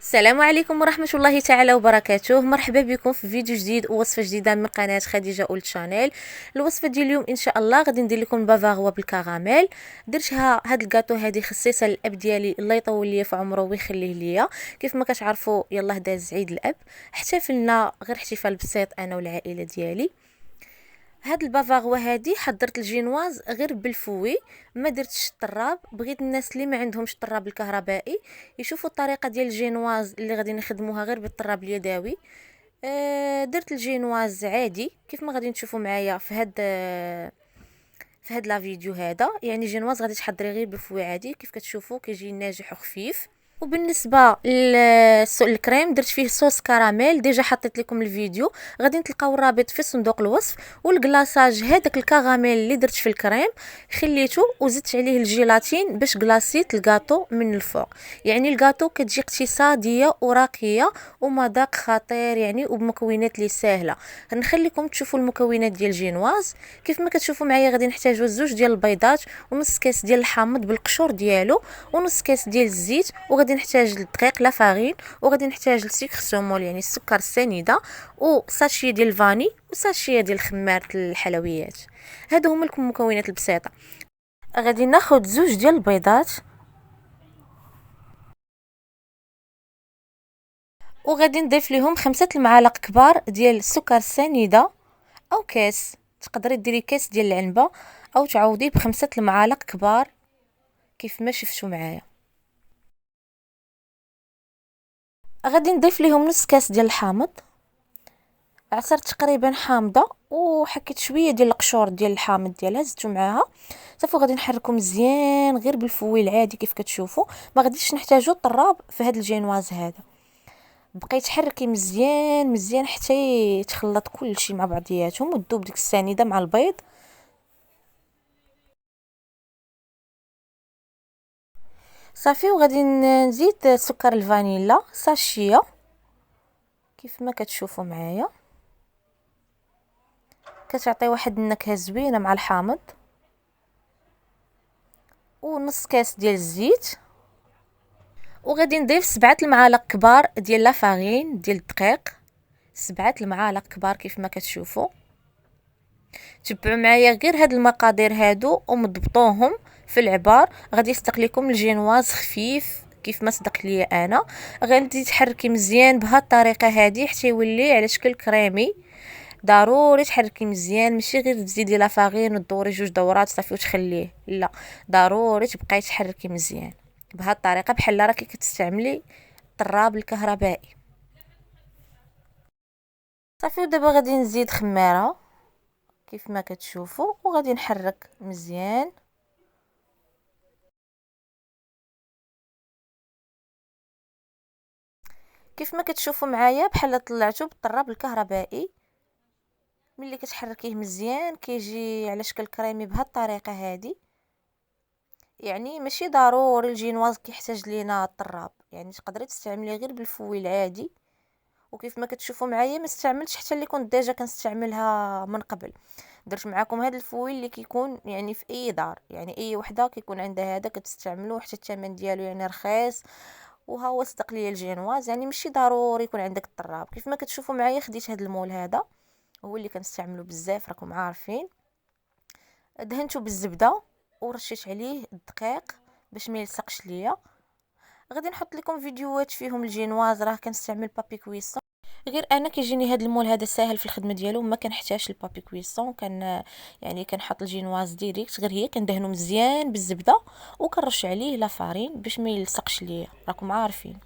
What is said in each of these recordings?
السلام عليكم ورحمة الله تعالى وبركاته. مرحبا بكم في فيديو جديد ووصفة جديدة من قناة خديجة اول شانيل. الوصفة ديال اليوم ان شاء الله غادي ندير لكم بافاغوا بالكراميل. درتها هاد الكاطو هادي خصيصا للاب ديالي الله يطول ليا في عمره ويخليه ليا. كيف ما كتعرفوا يلاه داز عيد الاب، احتفلنا غير احتفال بسيط انا والعائلة ديالي. هاد البافاغوا هادي حضرت الجينواز غير بالفوي، ما درتش الطراب. بغيت الناس اللي ما عندهمش الطراب الكهربائي يشوفوا الطريقه ديال الجينواز اللي غادي نخدموها غير بالطراب اليدوي. درت الجينواز عادي كيف ما غادي تشوفوا معايا في هاد لا فيديو هذا. يعني جينواز غادي تحضري غير بالفوي عادي كيف كتشوفوا كيجي ناجح وخفيف. وبالنسبه للكريم درت فيه صوص كراميل، ديجا حطيت لكم الفيديو، غادي تلقاو الرابط في صندوق الوصف. والكلاصاج هذاك الكراميل اللي درت في الكريم خليته وزدت عليه الجيلاتين باش كلاصيت الكاطو من الفوق. يعني الكاطو كتجي اقتصاديه وراقيه ومذاق خطير يعني، وبمكونات اللي ساهله. نخليكم تشوفوا المكونات ديال جينواز. كيف ما كتشوفوا معايا غادي نحتاجوا زوج ديال البيضات ونص كاس ديال الحامض بالقشور ديالو ونص كاس ديال الزيت، وغادي نحتاج الدقيق لا فارين، وغادي نحتاج السكر سومول يعني السكر السنيده، وساشيه ديال الفاني وساشيه ديال خمارة الحلويات. هادو هما المكونات البسيطه. غادي ناخذ زوج ديال البيضات وغادي نضيف لهم 5 المعالق كبار ديال السكر السنيده او كاس. تقدري ديري كاس ديال العنبه او تعوضيه ب5 المعالق كبار كيف ما شفتوا معايا. غادي نضيف لهم نص كاس ديال الحامض، عصرت تقريبا حامضه وحكيت شويه ديال القشور ديال الحامض ديالها زدتو معاها صافي. غادي نحركو مزيان غير بالفوي العادي كيف كتشوفوا. ما غاديش نحتاجو الطراب في هذا الجينواز هذا. بقيت تحركي مزيان مزيان حتى يتخلط كلشي مع بعضياتهم وتذوب ديك السنيده مع البيض. صافي وغادي نزيد سكر الفانيلا ساشيه كيف ما كتشوفوا معايا، كتعطي واحد النكهه زوينه مع الحامض. ونص كاس ديال الزيت، وغادي نضيف 7 المعالق كبار ديال لا فارين ديال الدقيق. 7 المعالق كبار كيف ما كتشوفوا. تبعوا معايا غير هاد المقادير هادو ومضبطوهم في العبار. غادي يصدق لكم الجينواز خفيف كيف ما صدق ليا انا. غادي تحركي مزيان بهاد الطريقه هادي حتى يولي على شكل كريمي. ضروري تحركي مزيان، ماشي غير تزيدي لا فارين وتدوري جوج دورات صافي وتخليه، لا، ضروري تبقاي تحركي مزيان بهاد الطريقه بحال راكي كتستعملي الطراب الكهربائي. صافي ودابا غادي نزيد خميره كيف ما كتشوفوا وغادي نحرك مزيان. كيف ما كتشوفوا معايا بحال طلعتو بالطراب الكهربائي. ملي كتحركيه مزيان كيجي على شكل كريمي بهاد الطريقه هادي. يعني ماشي ضروري الجينواز كيحتاج لينا الطراب، يعني تقدري تستعمليه غير بالفوي العادي. وكيف ما كتشوفوا معايا ما استعملتش حتى اللي كنت ديجا كنستعملها من قبل. درت معكم هذا الفوي اللي كيكون يعني في اي دار، يعني اي وحده كيكون عندها هذا كتستعملوه حتى الثمن ديالو يعني رخيص. وها هو صدق ليا الجينواز يعني ماشي ضروري يكون عندك الطراب. كيف ما كتشوفوا معايا خديت هذا المول هذا هو اللي كنستعملو بزاف راكم عارفين. دهنته بالزبده ورشيت عليه الدقيق باش ما يلصقش ليا. غادي نحط لكم فيديوهات فيهم الجينواز راه كنستعمل بابي كويسون. غير انا كيجيني هذا المول هذا ساهل في الخدمه ديالو، ما كنحتاجش البابي كويسون. يعني كنحط الجينواز ديريكت غير هي كندهنو مزيان بالزبده وكنرش عليه لا فارين باش ما يلصقش ليا راكم عارفين.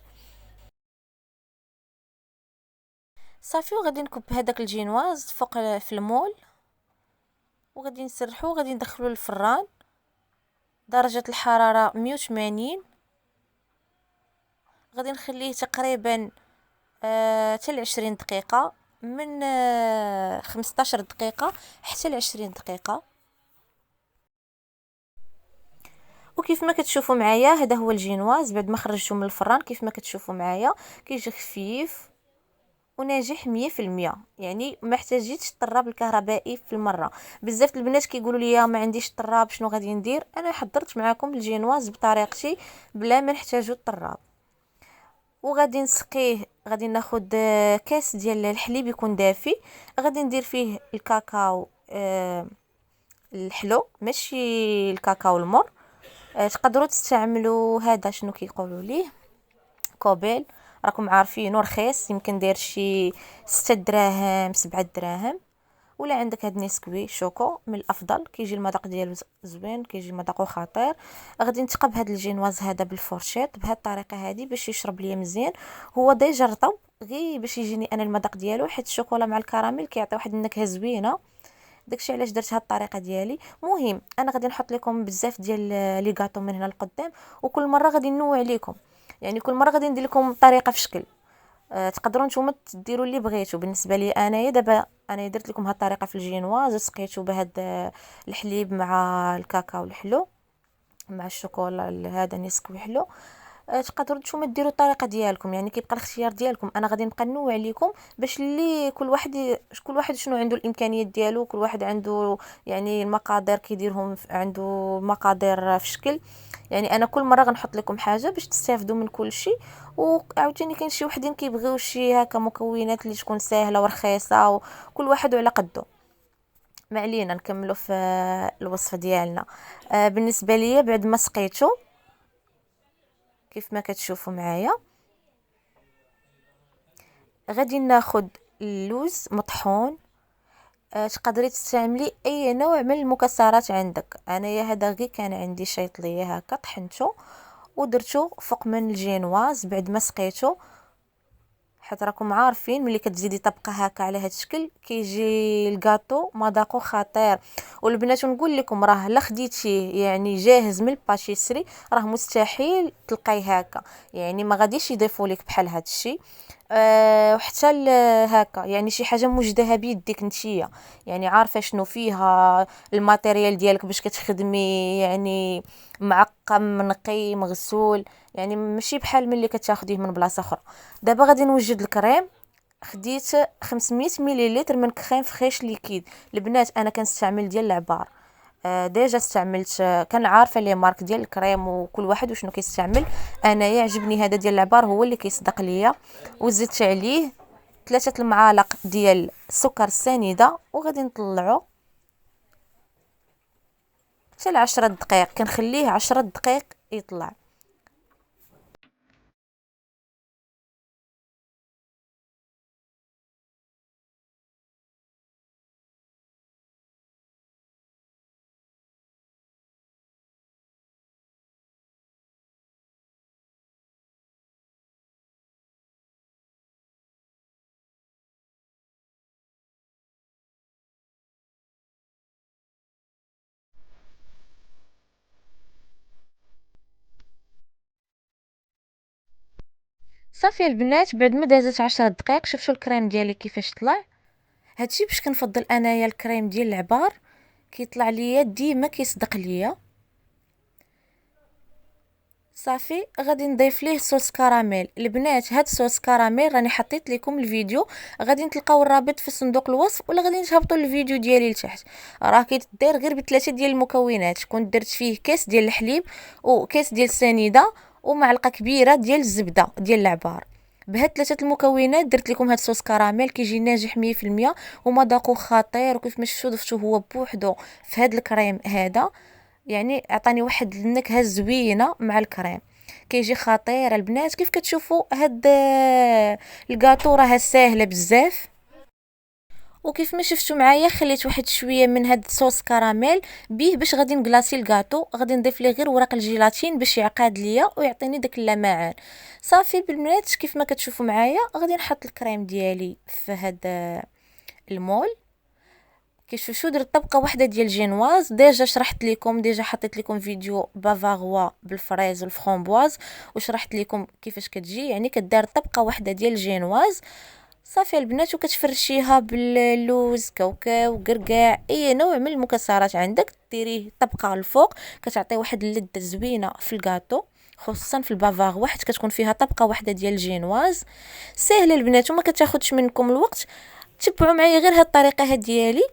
صافي وغادي نكب هذاك الجينواز فوق في المول وغادي نسرحو وغادي ندخلو للفران درجه الحراره 180. غادي نخليه تقريبا حتى 20 دقيقه، من 15 دقيقه حتى 20 دقيقه. وكيف ما كتشوفوا معايا هذا هو الجينواز بعد ما خرجته من الفران. كيف ما كتشوفوا معايا كيجي خفيف وناجح 100%. يعني ما احتاجيتش الطراب الكهربائي في المره. بزاف البنات كيقولوا لي ما عنديش الطراب شنو غادي ندير. انا حضرت معكم الجينواز بطريقتي بلا ما نحتاجو الطراب. وغادي نسقيه. غادي ناخد كاس ديال الحليب يكون دافي، غادي ندير فيه الكاكاو الحلو ماشي الكاكاو المر. تقدروا تستعملوا هذا شنو كيقولوا ليه كوبيل، راكم عارفينه رخيص، يمكن داير شي 6 دراهم 7 دراهم. ولا عندك هاد نيسكوي شوكو من الافضل، كيجي المذاق ديالو زوين، كيجي مذاقو خطير. غادي نتقب هاد الجينواز هذا بالفورشيط بهاد الطريقه هذه باش يشرب ليا مزيان. هو ديجا رطب غير باش يجيني انا المذاق ديالو، حيت الشوكولا مع الكراميل كيعطي واحد النكهه زوينه. داكشي علاش درت هاد الطريقه ديالي. مهم انا غادي نحط لكم بزاف ديال لي غاطو من هنا لقدام، وكل مره غادي ننوع لكم، يعني كل مره غادي ندير لكم طريقه في شكل. تقدروا نتوما ديروا اللي بغيتوا. بالنسبه لي انايا دابا انا درت لكم هاد الطريقه في الجينواز، سقيتو بهاد الحليب مع الكاكاو الحلو مع الشوكولا هذا نسكوي حلو. تقدروا نتوما ديروا الطريقه ديالكم، يعني كيبقى الاختيار ديالكم. انا غادي نبقى نوع لكم باش اللي كل واحد شنو عنده الامكانيات ديالو، كل واحد عنده يعني المقادير كيديرهم عنده مقادير في شكل. يعني انا كل مره غنحط لكم حاجه باش تستافدوا من كل شيء. وعاوتاني كاين شي وحدين كيبغيو شي هكا مكونات اللي تكون سهله ورخيصه، وكل واحد على قده. ما علينا نكملوا في الوصفه ديالنا. بالنسبه ليا بعد ما سقيتو كيف ما كتشوفوا معايا، غادي ناخد اللوز مطحون. تقدري تستعملي اي نوع من المكسرات عندك. انايا هذا غير كان عندي شيط ليا هكا طحنته ودرتو فوق من الجينواز بعد ما سقيتو. حيت راكم عارفين ملي كتزيدي طبقه هكا على هذا الشكل كيجي الكاطو مذاقو خطير. والبنات نقول لكم راه لا خديتيه يعني جاهز من الباشيسري راه مستحيل تلقايه هكا، يعني ما غاديش يضيفوا لك بحال هذا الشيء. وحتى هكا يعني شي حاجه موجدها بيديك نتيا، يعني عارفه شنو فيها الماتيريال ديالك باش كتخدمي، يعني معقم نقي مغسول، يعني ماشي بحال ملي كتاخديه من بلاصه اخرى. دابا غادي نوجد الكريم. خديت 500 مليلتر من كريم فريش ليكيد. البنات انا كنستعمل ديال العبار. ديجا استعملت، كان عارفه لي مارك ديال الكريم وكل واحد وشنو كيستعمل. انا يعجبني هذا ديال العبار هو اللي كيصدق ليا. وزدت عليه 3 المعالق ديال السكر السنيده، وغادي نطلعو حتى 10 دقائق، كنخليه 10 دقائق يطلع. صافي البنات بعد ما دازت 10 دقائق شفتوا الكريم ديالي كيفاش طلع. هادشي باش كنفضل انايا الكريم ديال العبار، كيطلع ليا ديما كيصدق ليا. صافي غادي نضيف ليه صوص كراميل. البنات هاد صوص كراميل راني حطيت لكم الفيديو، غادي تلقاو الرابط في صندوق الوصف، ولا غادي تهبطوا الفيديو ديالي لتحت. راه كيتدير غير ب3 ديال المكونات. كنت درت فيه كاس ديال الحليب وكاس ديال السنيده ومعلقه كبيره ديال الزبده ديال العبار. بهاد 3 المكونات درت لكم هاد صوص كراميل كيجي ناجح 100% ومذاقو خطير. وكيف ما شفتوا هو بوحدو في هاد الكريم هذا، يعني عطاني واحد النكهه زوينه مع الكريم، كيجي خطير. البنات كيف كتشوفوا هاد الكاطو راه ساهله بزاف. وكيف ما شفتوا معايا خليت واحد شويه من هاد الصوص كراميل بيه باش غادي نكلاصي الكاطو. غادي نضيف ليه غير ورق الجيلاتين باش يعقاد ليا ويعطيني داك اللمعان. صافي البنات كيف ما كتشوفوا معايا غادي نحط الكريم ديالي في هاد المول. كيشوفوا درت طبقه واحده ديال جينواز. ديجا شرحت لكم، ديجا حطيت لكم فيديو بافاروا بالفريز والفرامبواز وشرحت لكم كيفاش كتجي، يعني كدار طبقه واحده ديال جينواز. صافي البنات وكتفرشيها باللوز كاوكاو قرقاع اي نوع من المكسرات عندك، ديريه طبقه الفوق كتعطي واحد اللذه زوينه في الكاطو، خصوصا في البافاروا حيت كتكون فيها طبقه واحده ديال الجينواز. ساهله البنات وما كتاخذش منكم الوقت. تبعوا معايا غير هاد الطريقه هاد ديالي،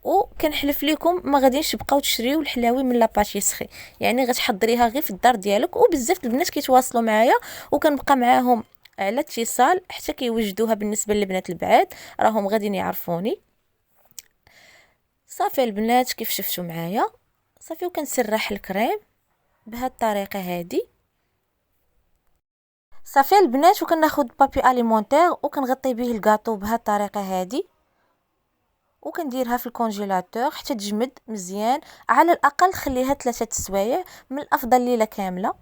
وكنحلف لكم ما غاديش تبقاو تشريو الحلاوي من لاباشيسري، يعني غتحضريها غير في الدار ديالك. وبزاف البنات كيتواصلوا معايا وكنبقى معاهم على اتصال حتى كيوجدوها. بالنسبه للبنات البعاد راهم غاديين يعرفوني. صافي البنات كيف شفتوا معايا، صافي وكنسرح الكريم بهاد الطريقه هادي. صافي البنات وكناخذ بابي اليمونتير وكنغطي به الكاطو بهاد الطريقه هادي، وكنديرها في الكونجيلاتور حتى تجمد مزيان. على الاقل خليها 3 سوايع، من الافضل ليله كامله.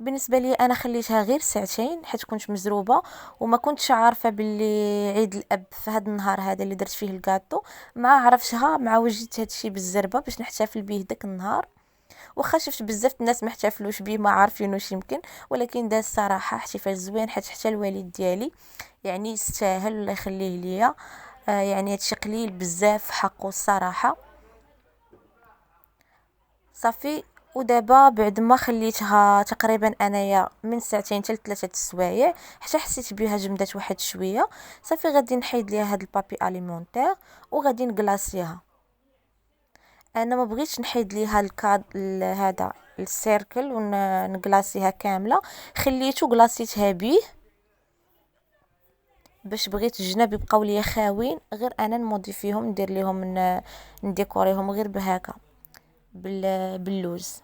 بالنسبه لي انا خليتها غير ساعتين حيت كنت مزروبه وما كنتش عارفه باللي عيد الاب في هذا النهار هذا اللي درت فيه الكاطو. مع عرفتها مع وجدت هادشي بالزربه باش نحتفل به داك النهار. واخا شفت بزاف الناس ما احتفلوش بيه ما عارفين واش يمكن، ولكن دا الصراحه احتفال زوين حيت حتى الوالد ديالي يعني يستاهل الله يخليه ليا. يعني هادشي قليل بزاف في حقه الصراحه. صافي ودابا بعد ما خليتها تقريبا انايا من ساعتين حتى 3 سوايع حتى حسيت بها جمدات واحد شويه، صافي غادي نحيد ليها هاد البابي اليمونتير وغادي نكلاصيها. انا ما بغيتش نحيد ليها الكاد هذا السيركل ونكلاصيها كامله، خليته كلاصيتها بيه باش بغيت الجناب يبقاو ليا خاوين، غير انا نمودي فيهم ندير ليهم نديكوريهم غير بهكا باللوز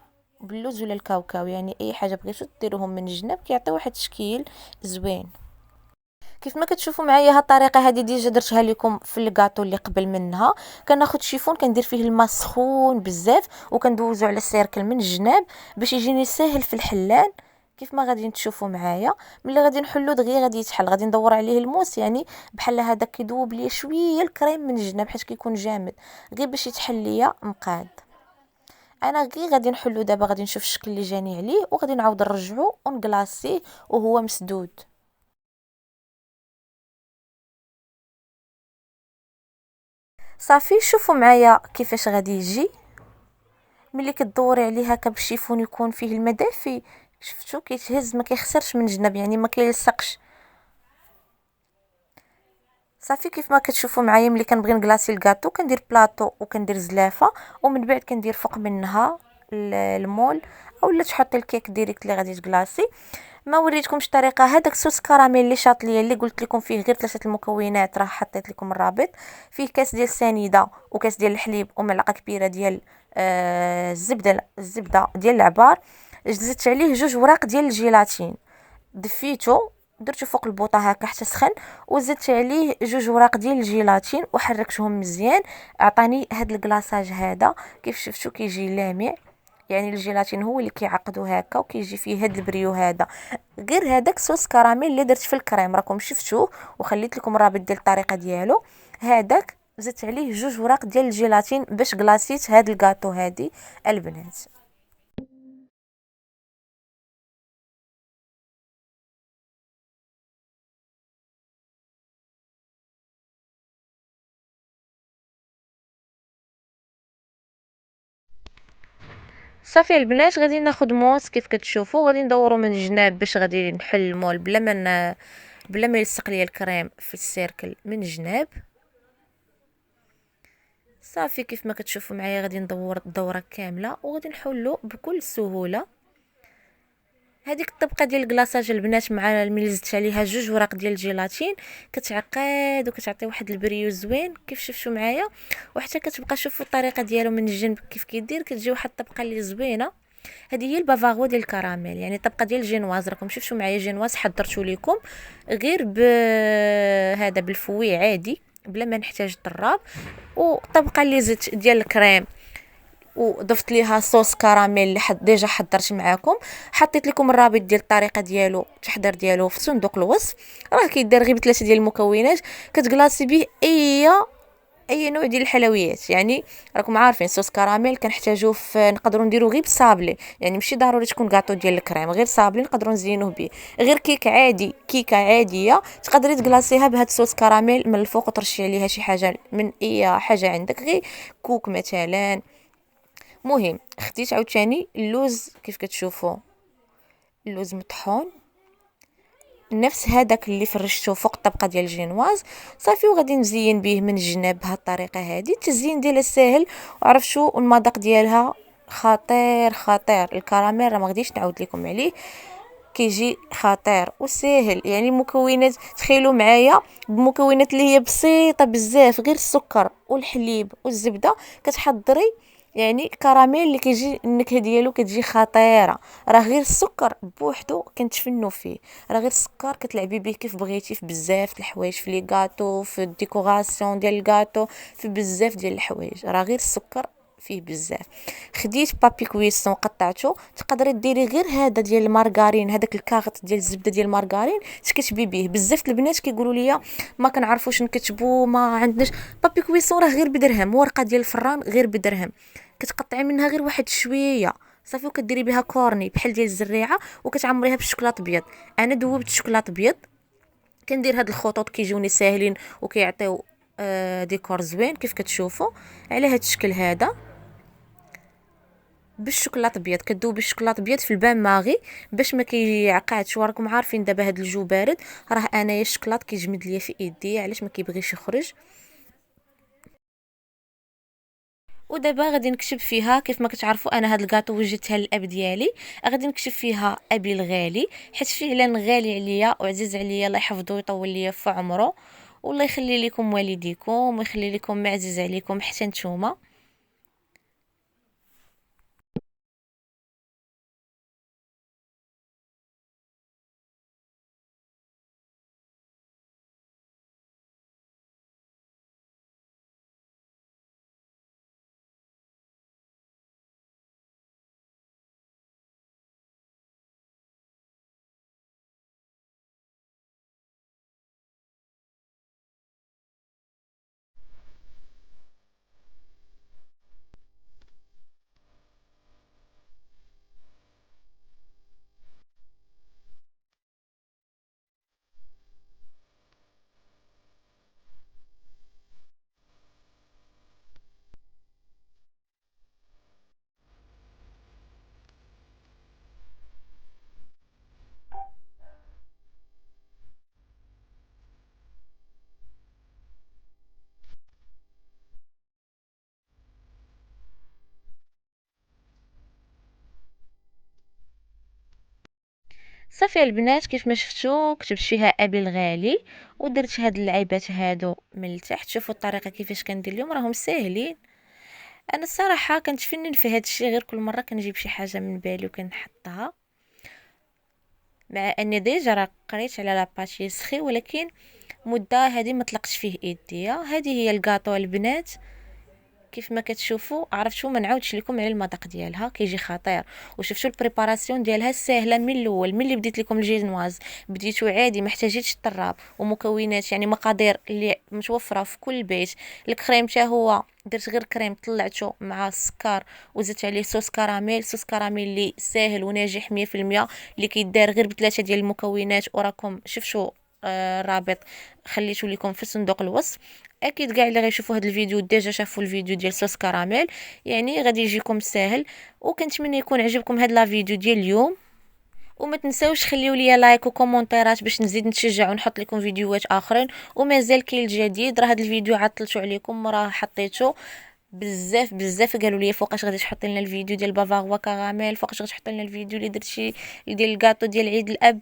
ولا الكاوكاو، يعني اي حاجه بغيتو ديروهم من الجناب كيعطي واحد التشكيل زوين. كيف ما كتشوفوا معايا هاد الطريقه هذه ديجا درتها لكم في الكاطو اللي قبل منها. كناخذ شيفون كندير فيه الماء سخون بزاف وكندوزو على السيركل من الجناب باش يجيني ساهل في الحلال. كيف ما غادي تشوفوا معايا ملي غادي نحلو دغيا غادي يتحل، غادي ندور عليه الموس يعني بحال هذا كيذوب ليا شويه الكريم من الجناب حيت كيكون جامد غير باش يتحل ليا مقاد. انا غير غادي نحلو دابا غادي نشوف الشكل اللي جاني عليه وغادي نعاود نرجعو ونكلاصيه وهو مسدود. صافي شوفوا معايا كيفاش غادي يجي ملي كدوري عليه هكا بالشيفون يكون فيه الماء دافي. شفتوا كيتهز ما كيخسرش من الجناب يعني ما كيلصقش. صافي كيف ما كتشوفوا معايا ملي كنبغي نكلاصي الكاطو كندير بلاطو وكندير زلافه ومن بعد كندير فوق منها المول اولا تحطي الكيك ديريكت اللي غادي تكلاصي. ما وريتكمش الطريقه. هذاك صوص كراميل اللي شاط ليا اللي قلت لكم فيه غير 3 المكونات راه حطيت لكم الرابط. فيه كاس ديال السنيده وكاس ديال الحليب وملعقه كبيره ديال الزبده ديال العبار. زدت عليه 2 وراق ديال الجيلاتين، دفيتو درتو فوق البوطه هكا حتى سخن وزدت عليه 2 وراق ديال الجيلاتين وحركتهم مزيان. عطاني هاد الكلاصاج هذا كيف شفتوا كيجي لامع، يعني الجيلاتين هو اللي كيعقدو هكا وكيجي فيه هاد البريو هذا. غير هذاك صوص كراميل اللي درت في الكريم راكم شفتوه وخليت لكم الرابط ديال الطريقه ديالو. هذاك زدت عليه 2 وراق ديال الجيلاتين باش كلاصيت هاد الكاطو هادي البنات. صافي البنات غادي ناخد موس كيف كتشوفوا غادي ندورو من الجناب باش غادي نحل المول بلا ما يلصق ليا الكريم في السيركل من الجناب. صافي كيف ما كتشوفوا معايا غادي ندور الدوره كامله وغادي نحلو بكل سهوله. هذيك الطبقه ديال الكلاصاج البنات مع ملي زدت عليها 2 وراق ديال الجيلاتين كتعقد وكتعطي واحد البريو زوين كيف شفتوا معايا. وحتى كتبقى شوفوا الطريقه ديالو من الجنب كيف كيدير كتجي واحد الطبقه اللي زوينه. هذه هي البافاغو ديال الكراميل يعني الطبقه ديال الجينواز. راكم شفتوا معايا جينواز حضرته لكم غير هذا بالفوي عادي بلا ما نحتاج طراب. وطبقه اللي زدت ديال الكريم وضفت ليها صوص كراميل اللي ديجا حضرت معاكم. حطيت لكم الرابط ديال الطريقه ديالو التحضير ديالو في صندوق الوصف. راه كيدار غير ب3 ديال المكونات كتكلاصي به اي نوع ديال الحلويات. يعني راكم عارفين صوص كراميل كنحتاجوه نقدروا نديرو غير بصابلي، يعني ماشي ضروري تكون كاطو ديال الكريم غير صابلي نقدروا نزينوه به. غير كيك عادي كيكه عاديه تقدري تكلاصيها بهاد الصوص كراميل من الفوق وترشي عليها شي حاجه من اي حاجه عندك غير كوك مثلا. مهم خديت عاوتاني اللوز كيف كتشوفوا اللوز مطحون نفس هذاك اللي فرشته فوق الطبقه ديال الجينواز. صافي وغادي نزين به من الجناب بهذه الطريقه هذه. التزيين ديالها ساهل وعرفتوا المذاق ديالها خطير. الكراميل راه ما غاديش نعاود لكم عليه. كيجي خطير وسهل. يعني مكونات، تخيلوا معايا بمكونات اللي هي بسيطه بزاف، غير السكر والحليب والزبده كتحضري يعني كراميل اللي كيجي النكهه ديالو كتجي خطيره. راه غير السكر بوحدو كنتفنوا فيه، راه غير السكر كتلعبي به كيف بغيتي في بزاف د الحوايج، في لي غاتو، في الديكوراسيون ديال الغاتو، في بزاف ديال الحوايج. راه غير السكر فيه بزاف. خديت بابي كويسون قطعته، تقدري ديري غير هذا ديال المارغرين، هذاك الكاغط ديال الزبده ديال المارغرين تكتبي به. بزاف د البنات كيقولوا لي ما كنعرفوش نكتبوا، ما عندناش. بابي كويسون راه غير بدرهم، ورقه ديال الفران غير بدرهم، كتقطعي منها غير واحد شويه صافي، وكديري بها كورني بحال ديال الزريعه، وكتعمريها بالشوكولاط ابيض. انا دوبت الشوكولاط ابيض، كندير هاد الخطوط كيجوني ساهلين وكيعطيو ديكور زوين كيف كتشوفوا على هاد الشكل هذا بالشوكولاط ابيض. كدوبي الشوكولاط ابيض في البان ماغي باش ما كيعقعدش. وراكم عارفين دابا هاد الجو بارد، راه انايا الشوكولاط كيجمد ليا في ايدي، علاش ما كيبغيش يخرج. ودابا غادي نكتب فيها كيف ما كتعرفوا انا هاد الكاطو وجدتها للاب ديالي، غادي نكتب فيها ابي الغالي، حيت فعلا غالي عليا وعزيز عليا، الله يحفظه ويطول ليا في عمره، والله يخلي لكم والديكم ويخلي لكم ما عزيز عليكم حتى نتوما. صافي البنات، كيف ما شفتوا كتبت فيها ابي الغالي، ودرت هاد اللعيبات هادو من التحت. شوفوا الطريقه كيفاش كندير اليوم، راهم ساهلين. انا الصراحه كنتفنن في هاد الشيء، غير كل مره كنجيب شي حاجه من بالي وكنحطها، مع اني ديجا راه قريت على لاباتيسري، ولكن مده هذه ما طلقتش فيه ايديا. هذه هي الكاطو البنات كيف ما كتشوفوا. عرفتوا ما نعاودش لكم على المذاق ديالها، كيجي خطير. وشفتوا البريباراسيون ديالها ساهله من الاول، ملي بديت لكم الجينواز بديتو عادي، ما احتاجيتش الطراب ومكونات، يعني مقادير اللي متوفره في كل بيت. الكريم حتى هو درت غير كريم، طلعته مع السكر وزدت عليه صوص كراميل. صوص كراميل اللي ساهل وناجح 100%، اللي كيدار غير بثلاثه ديال المكونات، وراكم شفتوا الرابط خليته لكم في صندوق الوصف. اكيد كاع اللي غيشوفوا هذا الفيديو ديجا شافوا الفيديو ديال صوص كراميل، يعني غادي يجيكم ساهل. وكنتمنى يكون عجبكم هذا لا فيديو ديال اليوم، وما تنساوش خليو لي لايك وكومونتيرات باش نزيد نتشجع ونحط لكم فيديوهات اخرين. ومازال كاين الجديد، راه هذا الفيديو عطلتو عليكم، راه حطيته بزاف بزاف. قالوا لي فوقاش غادي تحطي لنا الفيديو ديال بافاروا كراميل، فوقاش غادي تحطي لنا الفيديو اللي درتي ديال الكاطو ديال عيد الاب.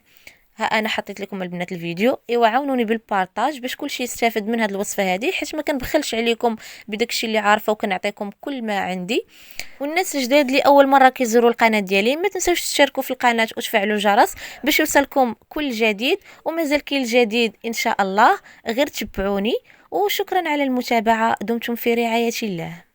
ها انا حطيت لكم البنات الفيديو. ايوا عاونوني بالبارطاج باش كلشي يستافد من هذه الوصفه هذه، حيت ما كنبخلش عليكم بداكشي اللي عارفه، وكنعطيكم كل ما عندي. والناس الجداد اللي اول مره كيزوروا القناه ديالي، ما تنساوش تشتركوا في القناه وتفعلوا الجرس باش يوصلكم كل جديد. ومازال كاين الجديد ان شاء الله، غير تبعوني. وشكرا على المتابعه، دمتم في رعايه الله.